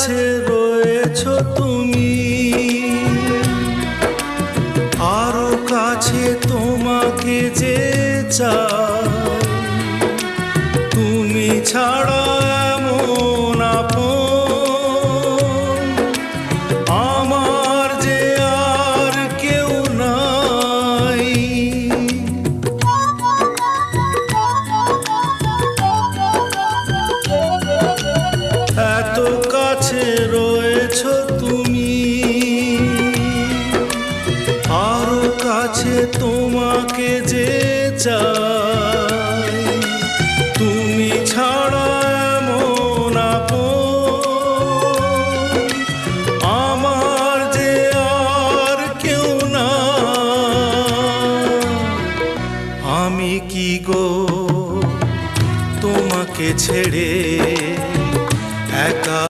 কাছে রয়েছো তুমি, আরো কাছে তোমাকে যে চাই, তুমি ছাড়া এমন আপন আমার যে আর কেউ নাই। এত কাছে রয়েছো তুমি, আরো কাছে তোমাকে যে চাই।